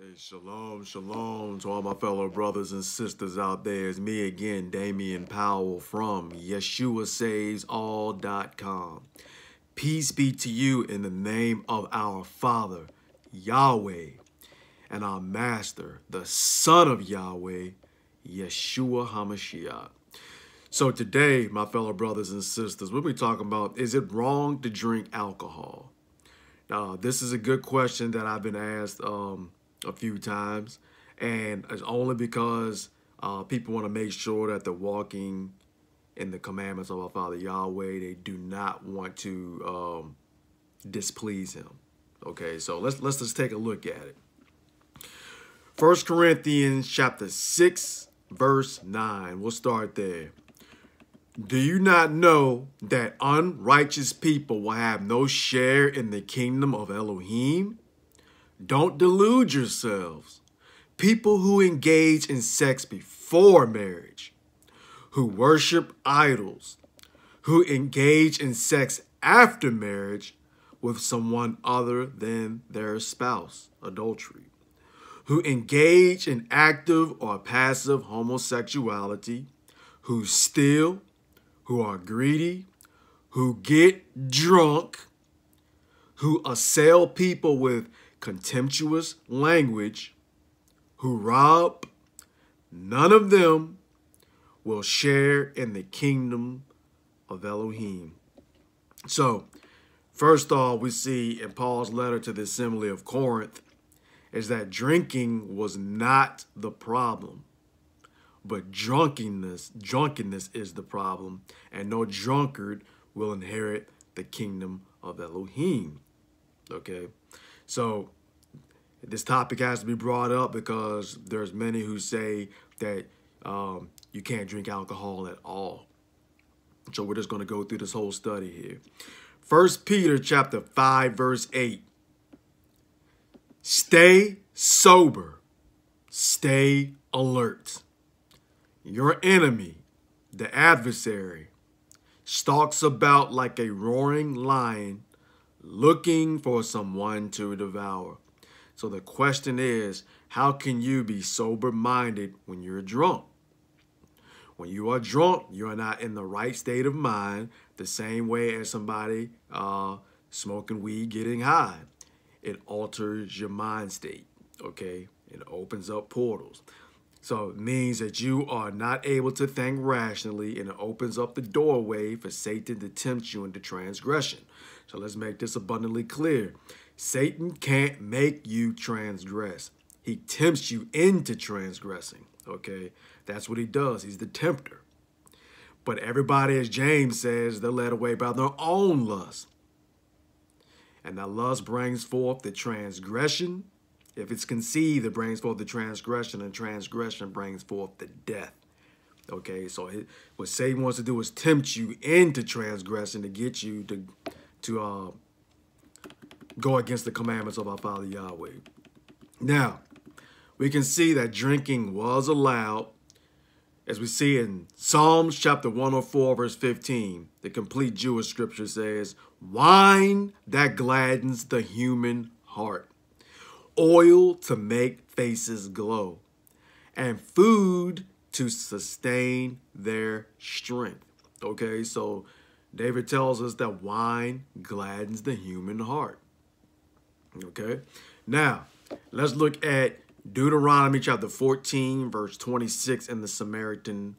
Hey, shalom, shalom to all my fellow brothers and sisters out there. It's me again, Damian Powell from YeshuaSavesAll.com. Peace be to you in the name of our Father, Yahweh, and our Master, the Son of Yahweh, Yeshua HaMashiach. So today, my fellow brothers and sisters, we'll be talking about, is it wrong to drink alcohol? This is a good question that I've been asked a few times, and it's only because people want to make sure that they're walking in the commandments of our Father Yahweh. They do not want to displease him. Okay, so let's just take a look at it. 1 Corinthians chapter 6, verse 9. We'll start there. Do you not know that unrighteous people will have no share in the kingdom of Elohim? Don't delude yourselves. People who engage in sex before marriage, who worship idols, who engage in sex after marriage with someone other than their spouse, adultery, who engage in active or passive homosexuality, who steal, who are greedy, who get drunk, who assail people with contemptuous language, who rob, none of them will share in the kingdom of Elohim. So, first off, we see in Paul's letter to the assembly of Corinth is that drinking was not the problem, but drunkenness is the problem, and no drunkard will inherit the kingdom of Elohim. Okay, so this topic has to be brought up because there's many who say that you can't drink alcohol at all. So we're just going to go through this whole study here. 1 Peter chapter 5, verse 8. Stay sober. Stay alert. Your enemy, the adversary, stalks about like a roaring lion, looking for someone to devour. So the question is, how can you be sober-minded when you're drunk? When you are drunk, you are not in the right state of mind, the same way as somebody smoking weed, getting high. It alters your mind state, okay? It opens up portals. So it means that you are not able to think rationally, and it opens up the doorway for Satan to tempt you into transgression. So let's make this abundantly clear. Satan can't make you transgress. He tempts you into transgressing, okay? That's what he does. He's the tempter. But everybody, as James says, they're led away by their own lust. And that lust brings forth the transgression. If it's conceived, it brings forth the transgression, and transgression brings forth the death. Okay, so what Satan wants to do is tempt you into transgression to get you to go against the commandments of our Father Yahweh. Now, we can see that drinking was allowed, as we see in Psalms chapter 104, verse 15. The complete Jewish scripture says, wine that gladdens the human heart, oil to make faces glow, and food to sustain their strength. Okay, so David tells us that wine gladdens the human heart. Okay, now let's look at Deuteronomy chapter 14, verse 26 in the Samaritan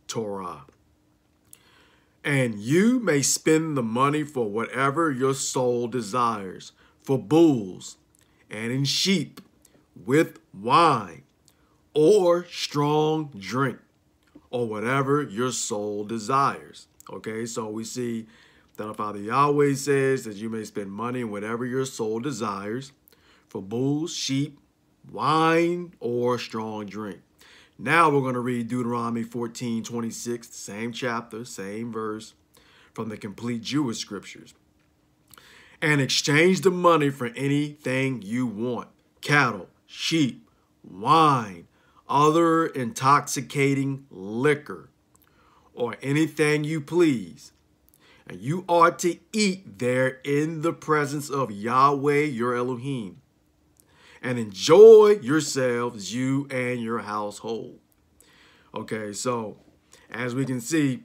Torah. And you may spend the money for whatever your soul desires, for bulls and in sheep, with wine or strong drink, or whatever your soul desires. Okay, so we see that our Father Yahweh says that you may spend money in whatever your soul desires, for bulls, sheep, wine, or strong drink. Now we're going to read Deuteronomy 14:26, same chapter, same verse, from the complete Jewish scriptures. And exchange the money for anything you want: cattle, sheep, wine, other intoxicating liquor, or anything you please. And you are to eat there in the presence of Yahweh your Elohim. and enjoy yourselves, you and your household. Okay, so as we can see,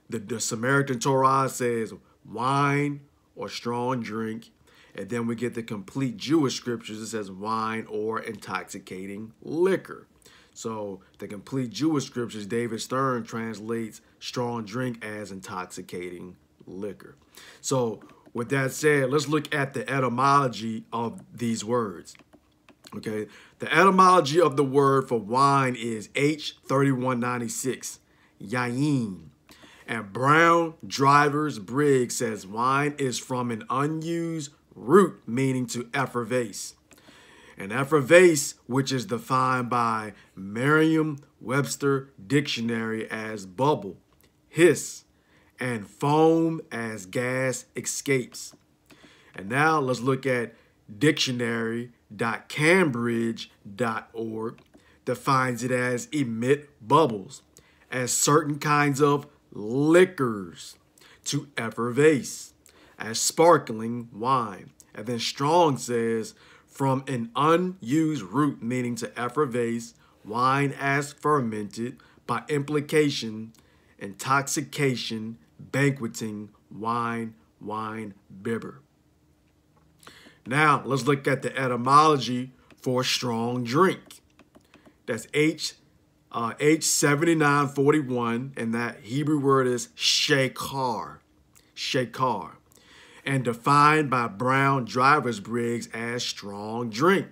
the Samaritan Torah says wine or strong drink. And then we get the complete Jewish scriptures. It says wine or intoxicating liquor. So the complete Jewish scriptures, David Stern translates strong drink as intoxicating liquor. So with that said, let's look at the etymology of these words. Okay, the etymology of the word for wine is H3196, yayin. And Brown Drivers Briggs says wine is from an unused root meaning to effervesce. And effervesce, which is defined by Merriam-Webster Dictionary as bubble, hiss, and foam as gas escapes. And now let's look at dictionary.cambridge.org defines it as emit bubbles, as certain kinds of liquors, to effervesce, as sparkling wine. And then Strong says, from an unused root meaning to effervesce, wine as fermented, by implication, intoxication, banqueting, wine, bibber. Now, let's look at the etymology for strong drink. That's H7941, and that Hebrew word is shekar, and defined by Brown Drivers Briggs as strong drink,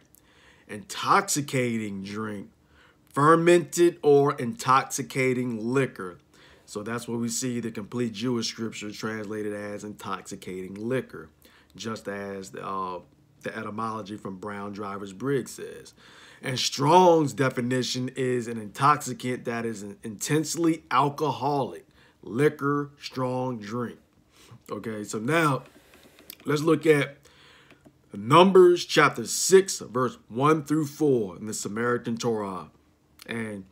intoxicating drink, fermented or intoxicating liquor. So that's what we see the complete Jewish scripture translated as intoxicating liquor, just as the etymology from Brown Drivers Briggs says. And Strong's definition is an intoxicant that is an intensely alcoholic liquor, strong drink. Okay, so now let's look at Numbers chapter 6, verse 1 through 4 in the Samaritan Torah. And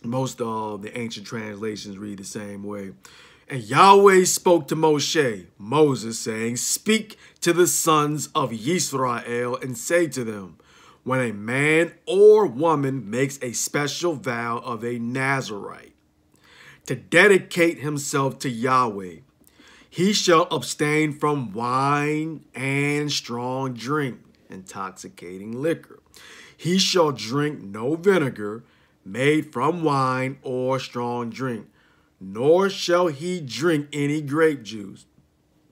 most of the ancient translations read the same way. And Yahweh spoke to Moses, saying, speak to the sons of Yisrael and say to them, when a man or woman makes a special vow of a Nazirite to dedicate himself to Yahweh, he shall abstain from wine and strong drink, intoxicating liquor. He shall drink no vinegar made from wine or strong drink, nor shall he drink any grape juice,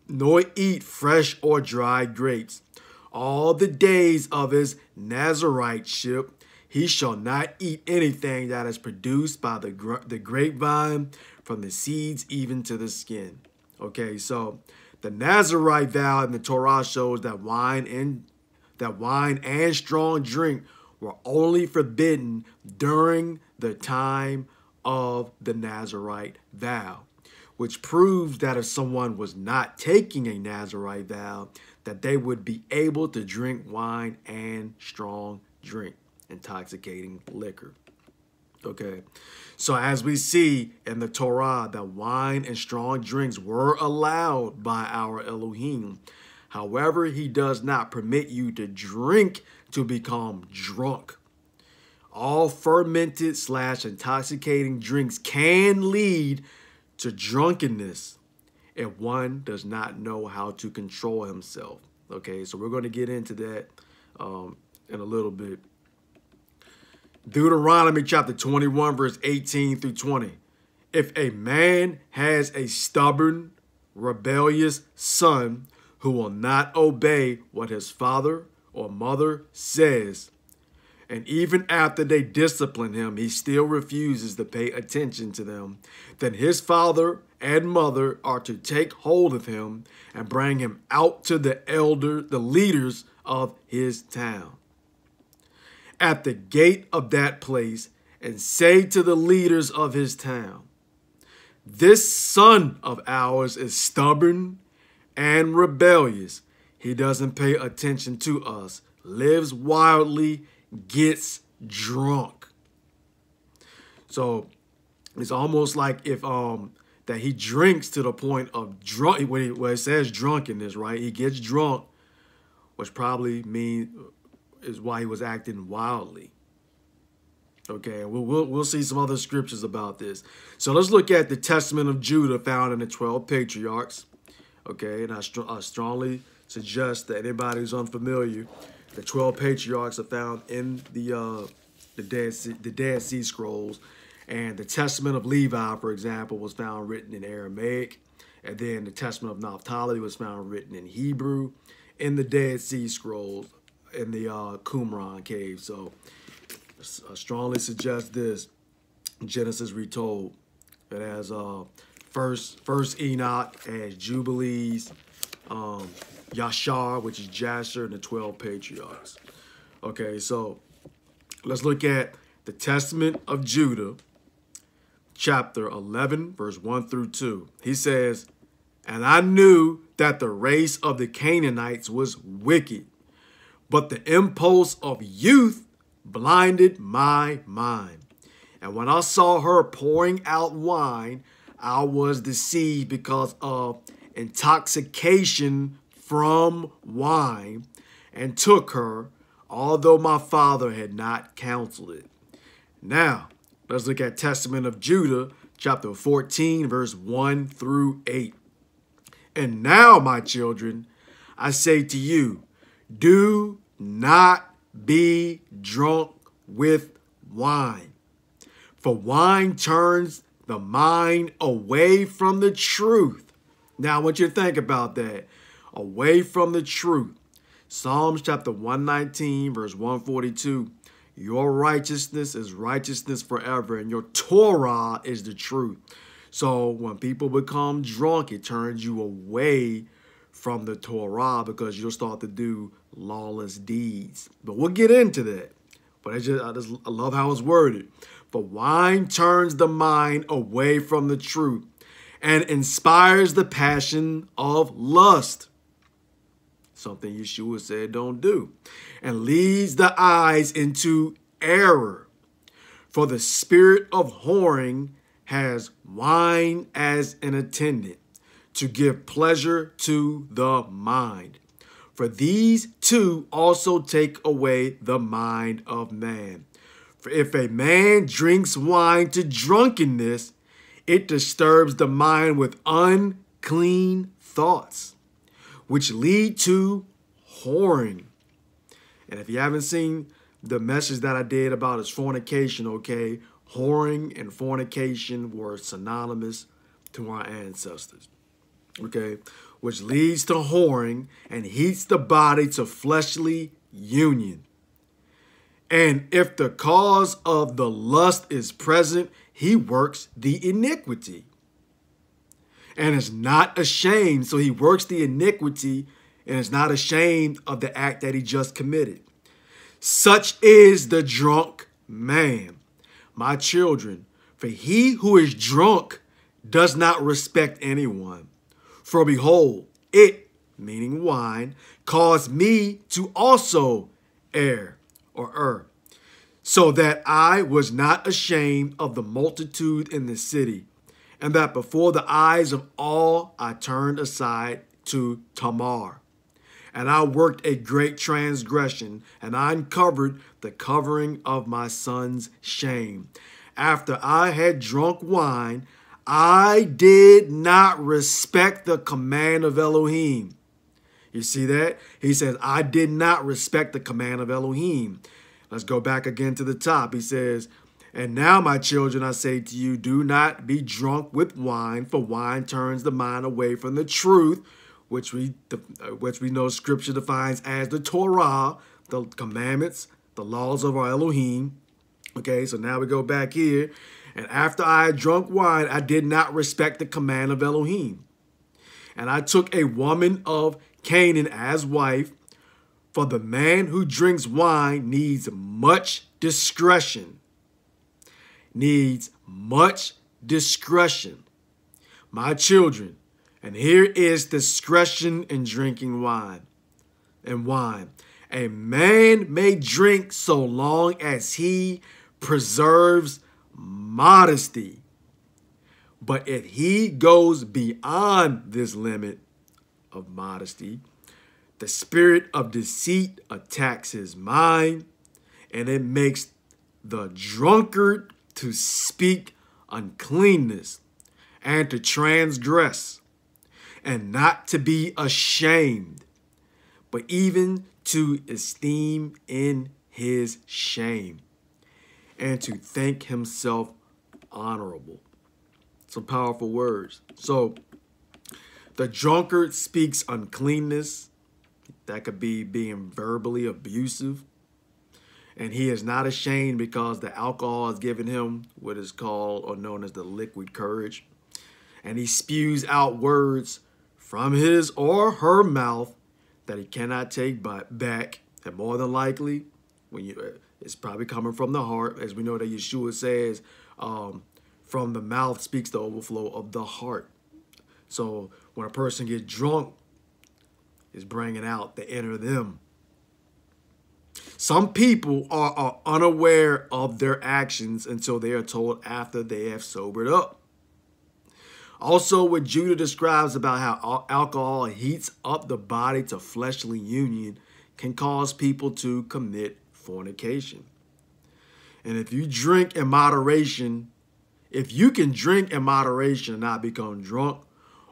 nor eat fresh or dried grapes. All the days of his Naziriteship, he shall not eat anything that is produced by the grapevine, from the seeds even to the skin. Okay, so the Nazirite vow in the Torah shows that wine and strong drink were only forbidden during the time of the Nazirite vow, which proves that if someone was not taking a Nazirite vow, that they would be able to drink wine and strong drink, intoxicating liquor. Okay, so as we see in the Torah that wine and strong drinks were allowed by our Elohim. However, he does not permit you to drink to become drunk. All fermented / intoxicating drinks can lead to drunkenness if one does not know how to control himself. Okay, so we're going to get into that in a little bit. Deuteronomy chapter 21, verse 18 through 20. If a man has a stubborn, rebellious son who will not obey what his father or mother says, and even after they discipline him, he still refuses to pay attention to them, then his father and mother are to take hold of him and bring him out to the leaders of his town at the gate of that place, and say to the leaders of his town, this son of ours is stubborn and rebellious. He doesn't pay attention to us, lives wildly, gets drunk. So it's almost like if that he drinks to the point of drunk, where it says drunkenness, right? He gets drunk, which probably means is why he was acting wildly. Okay, and we'll see some other scriptures about this. So let's look at the Testament of Judah found in the 12 Patriarchs. Okay, and I strongly suggest that anybody who's unfamiliar, the 12 Patriarchs are found in the Dead Sea Scrolls, and the Testament of Levi, for example, was found written in Aramaic, and then the Testament of Naphtali was found written in Hebrew in the Dead Sea Scrolls in the Qumran cave. So I strongly suggest this. Genesis retold. It has first Enoch as Jubilees, Yashar, which is Jasher, and the 12 Patriarchs. Okay, so let's look at the Testament of Judah, chapter 11, verse 1 through 2. He says, "And I knew that the race of the Canaanites was wicked, but the impulse of youth blinded my mind. And when I saw her pouring out wine, I was deceived because of intoxication from wine, and took her, although my father had not counseled it." Now, let's look at Testament of Judah, chapter 14, verse 1 through 8. "And now, my children, I say to you, do not be drunk with wine, for wine turns the mind away from the truth." Now, I want you to think about that. Away from the truth. Psalms chapter 119, verse 142. "Your righteousness is righteousness forever, and your Torah is the truth." So when people become drunk, it turns you away from the Torah because you'll start to do lawless deeds. But we'll get into that. But I love how it's worded. "For wine turns the mind away from the truth and inspires the passion of lust," something Yeshua said don't do, "and leads the eyes into error. For the spirit of whoring has wine as an attendant, to give pleasure to the mind. For these two also take away the mind of man. For if a man drinks wine to drunkenness, it disturbs the mind with unclean thoughts, which lead to whoring." And if you haven't seen the message that I did about his fornication, okay, whoring and fornication were synonymous to our ancestors, okay, which leads to whoring and heats the body to fleshly union. "And if the cause of the lust is present, he works the iniquity and is not ashamed." So he works the iniquity and is not ashamed of the act that he just committed. "Such is the drunk man. My children, for he who is drunk does not respect anyone. For behold, it," meaning wine, "caused me to also err," "so that I was not ashamed of the multitude in the city, and that before the eyes of all I turned aside to Tamar. And I worked a great transgression, and I uncovered the covering of my son's shame. After I had drunk wine, I did not respect the command of Elohim." You see that? He says, I did not respect the command of Elohim. Let's go back again to the top. He says, "And now, my children, I say to you, do not be drunk with wine, for wine turns the mind away from the truth," which we know Scripture defines as the Torah, the commandments, the laws of our Elohim. Okay, so now we go back here. "And after I had drunk wine, I did not respect the command of Elohim. And I took a woman of Canaan as wife, for the man who drinks wine needs much discretion." Needs much discretion. "My children, and here is discretion in drinking wine. A man may drink so long as he preserves modesty. But if he goes beyond this limit of modesty, The spirit of deceit attacks his mind, and it makes the drunkard to speak uncleanness and to transgress, and not to be ashamed, but even to esteem in his shame, and to think himself honorable. Some powerful words. So the drunkard speaks uncleanness. That could be being verbally abusive. And he is not ashamed because the alcohol has given him what is called or known as the liquid courage. And he spews out words from his or her mouth that he cannot take back. And more than likely, it's probably coming from the heart. As we know that Yeshua says, from the mouth speaks the overflow of the heart. So when a person gets drunk, it's bringing out the inner them. Some people are unaware of their actions until they are told after they have sobered up. Also, what Judah describes about how alcohol heats up the body to fleshly union can cause people to commit fornication. And if you drink in moderation, if you can drink in moderation and not become drunk,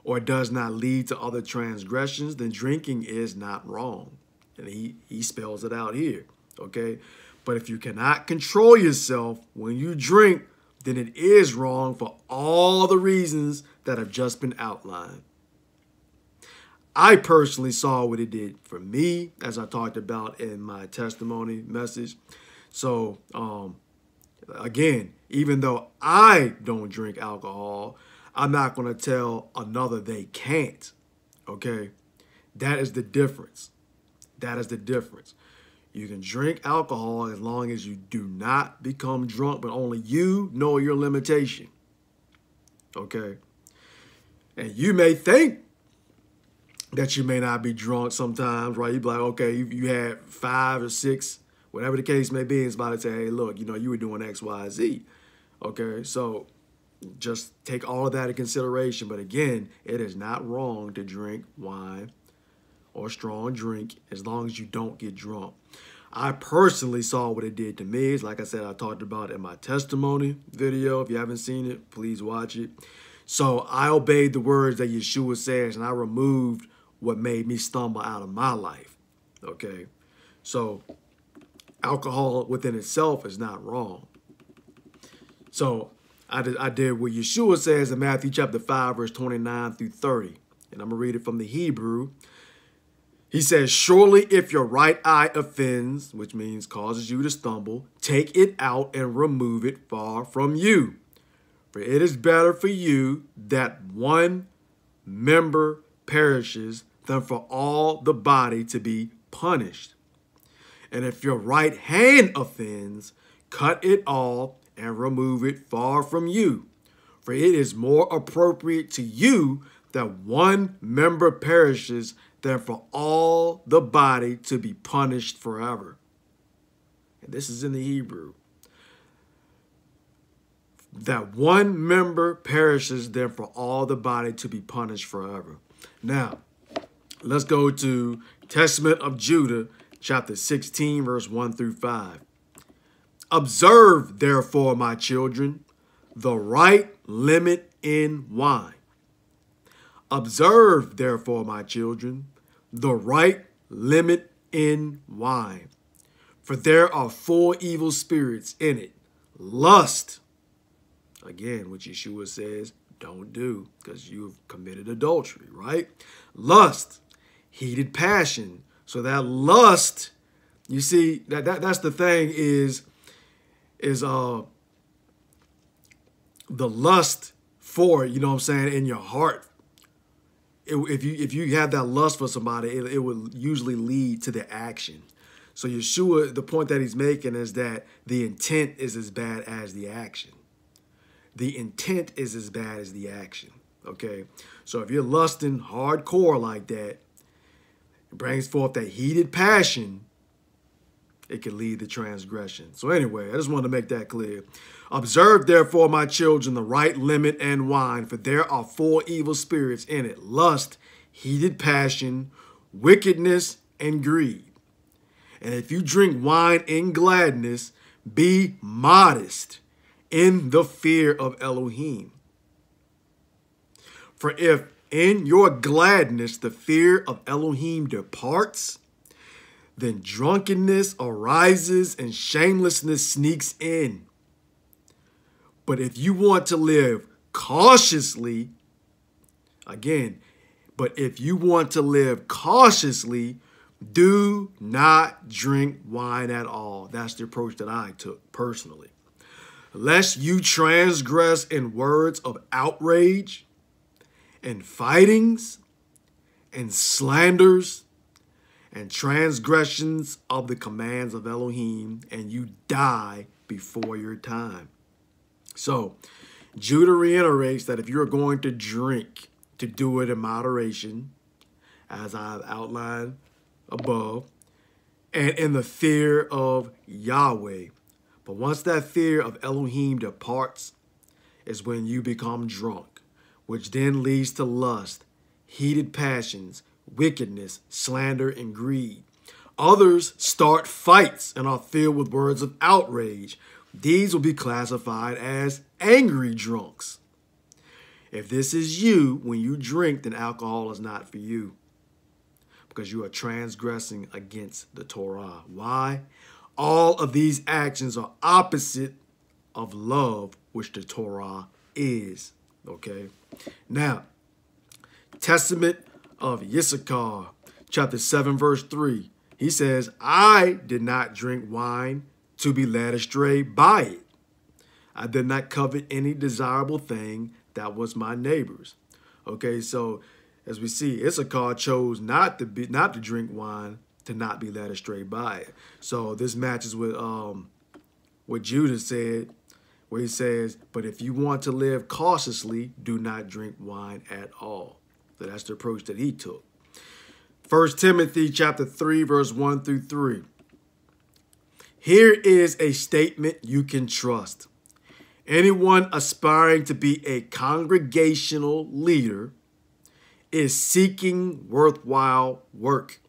or does not lead to other transgressions, then drinking is not wrong. And he spells it out here, okay? But if you cannot control yourself when you drink, then it is wrong for all the reasons that have just been outlined. I personally saw what it did for me, as I talked about in my testimony message. So, again, even though I don't drink alcohol, I'm not going to tell another they can't, okay? That is the difference. That is the difference. You can drink alcohol as long as you do not become drunk, but only you know your limitation, okay? And you may think that you may not be drunk sometimes, right? You'd be like, okay, you had 5 or 6, whatever the case may be, and somebody say, hey, look, you were doing X, Y, Z, okay? So just take all of that into consideration. But again, it is not wrong to drink wine or strong drink as long as you don't get drunk. I personally saw what it did to me. It's like I said, I talked about it in my testimony video. If you haven't seen it, please watch it. So I obeyed the words that Yeshua says, and I removed what made me stumble out of my life. Okay? So alcohol within itself is not wrong. So I did what Yeshua says in Matthew chapter 5, verse 29 through 30. And I'm going to read it from the Hebrew. He says, surely if your right eye offends, which means causes you to stumble, take it out and remove it far from you. For it is better for you that one member perishes than for all the body to be punished. And if your right hand offends, cut it off and remove it far from you. For it is more appropriate to you that one member perishes than for all the body to be punished forever. And this is in the Hebrew. That one member perishes than for all the body to be punished forever. Now, let's go to Testament of Judah, chapter 16, verse 1 through 5. Observe, therefore, my children, the right limit in wine. Observe, therefore, my children, the right limit in wine. For there are 4 evil spirits in it. Lust, again, which Yeshua says, don't do because you have committed adultery, right? Lust, heated passion. So that lust, you see, that's the thing is the lust for, you know what I'm saying, in your heart. If you have that lust for somebody, it will usually lead to the action. So Yeshua, the point that he's making is that the intent is as bad as the action. The intent is as bad as the action, okay? So if you're lusting hardcore like that, it brings forth that heated passion, it can lead to transgression. So anyway, I just wanted to make that clear. Observe, therefore, my children, the right limit and wine, for there are 4 evil spirits in it. Lust, heated passion, wickedness, and greed. And if you drink wine in gladness, be modest in the fear of Elohim. For if in your gladness the fear of Elohim departs, then drunkenness arises and shamelessness sneaks in. But if you want to live cautiously, do not drink wine at all. That's the approach that I took personally. Lest you transgress in words of outrage and fightings and slanders and transgressions of the commands of Elohim, and you die before your time. So, Judah reiterates that if you're going to drink, to do it in moderation, as I've outlined above, and in the fear of Yahweh. But once that fear of Elohim departs, is when you become drunk, which then leads to lust, heated passions, wickedness, slander, and greed. Others start fights and are filled with words of outrage. These will be classified as angry drunks. If this is you, when you drink, then alcohol is not for you, because you are transgressing against the Torah. Why? All of these actions are opposite of love, which the Torah is. Okay? Now, Testament of Issachar, chapter 7, verse 3. He says, I did not drink wine to be led astray by it. I did not covet any desirable thing that was my neighbor's. Okay, so as we see, Issachar chose not to drink wine to not be led astray by it. So this matches with what Judah said, where he says, but if you want to live cautiously, do not drink wine at all. So that's the approach that he took. 1 Timothy chapter 3, verse 1 through 3. Here is a statement you can trust. Anyone aspiring to be a congregational leader is seeking worthwhile work.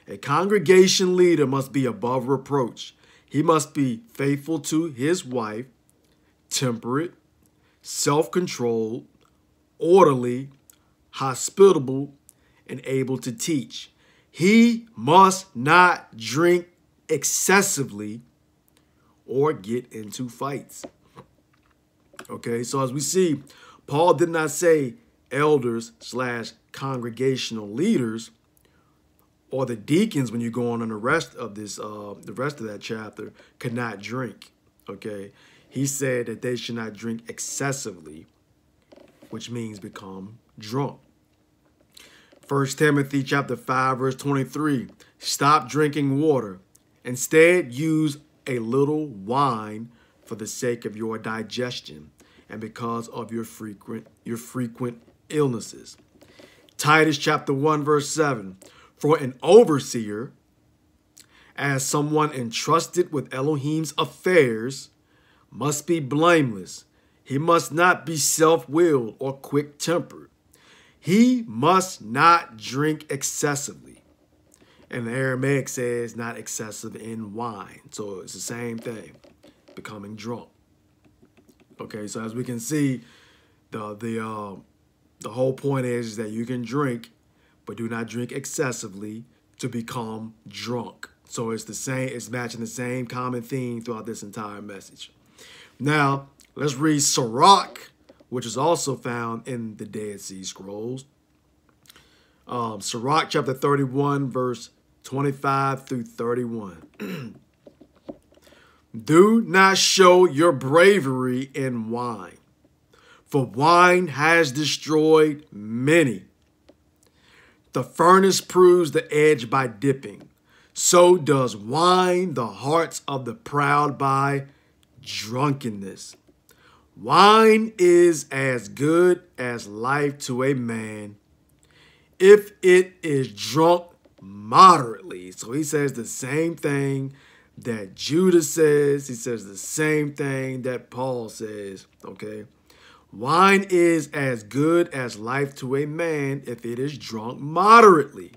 A congregation leader must be above reproach. He must be faithful to his wife, temperate, self-controlled, orderly, hospitable, and able to teach. He must not drink excessively or get into fights. Okay, so as we see, Paul did not say elders / congregational leaders or the deacons, when you go on the rest of this, the rest of that chapter, could not drink. Okay, he said that they should not drink excessively, which means become drunk. 1 Timothy chapter 5, verse 23. Stop drinking water. Instead, use a little wine for the sake of your digestion and because of your frequent illnesses. Titus chapter 1, verse 7. For an overseer, as someone entrusted with Elohim's affairs, must be blameless. He must not be self-willed or quick-tempered. He must not drink excessively. And the Aramaic says not excessive in wine. So it's the same thing, becoming drunk. Okay, so as we can see, the whole point is that you can drink, but do not drink excessively to become drunk. So it's the same, it's matching the same common theme throughout this entire message. Now, let's read Sirach, which is also found in the Dead Sea Scrolls. Sirach chapter 31, verse 25 through 31. Do not show your bravery in wine, for wine has destroyed many. The furnace proves the edge by dipping. So does wine the hearts of the proud by drunkenness. Wine is as good as life to a man if it is drunk moderately. So he says the same thing that Judah says. He says the same thing that Paul says, okay? Wine is as good as life to a man if it is drunk moderately.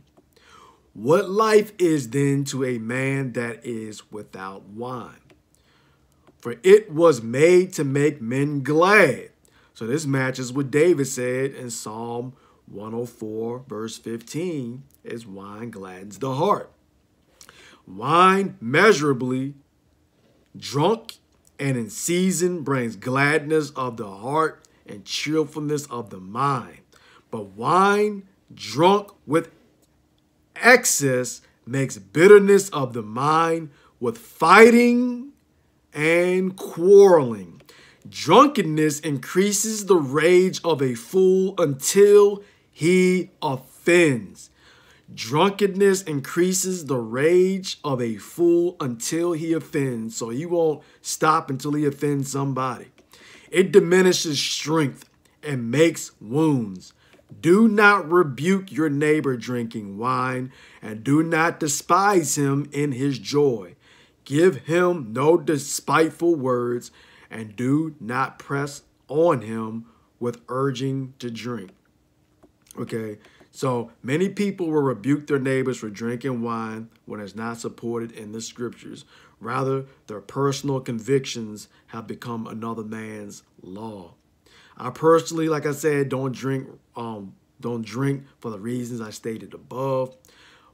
What life is then to a man that is without wine? For it was made to make men glad. So this matches what David said in Psalm 104, verse 15, is wine gladdens the heart. Wine measurably drunk and in season brings gladness of the heart and cheerfulness of the mind. But wine drunk with excess makes bitterness of the mind with fighting and quarreling. Drunkenness increases the rage of a fool until he offends. Drunkenness increases the rage of a fool until he offends. So he won't stop until he offends somebody. It diminishes strength and makes wounds. Do not rebuke your neighbor drinking wine, and do not despise him in his joy. Give him no despiteful words, and do not press on him with urging to drink. Okay, so many people will rebuke their neighbors for drinking wine when it's not supported in the scriptures. Rather, their personal convictions have become another man's law. I personally, like I said, don't drink for the reasons I stated above,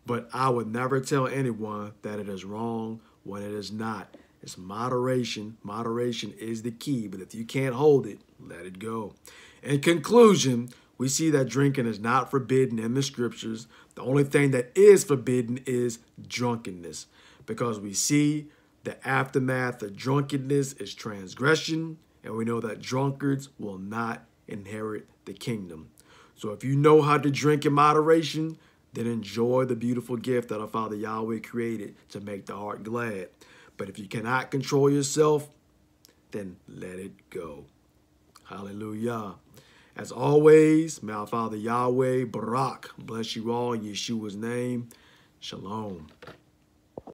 but I would never tell anyone that it is wrong when it is not. It's moderation. Moderation is the key, but if you can't hold it, let it go. In conclusion, we see that drinking is not forbidden in the scriptures. The only thing that is forbidden is drunkenness, because we see the aftermath of drunkenness is transgression, and we know that drunkards will not inherit the kingdom. So if you know how to drink in moderation, then enjoy the beautiful gift that our Father Yahweh created to make the heart glad. But if you cannot control yourself, then let it go. Hallelujah. As always, may our Father Yahweh, Barak, bless you all in Yeshua's name. Shalom.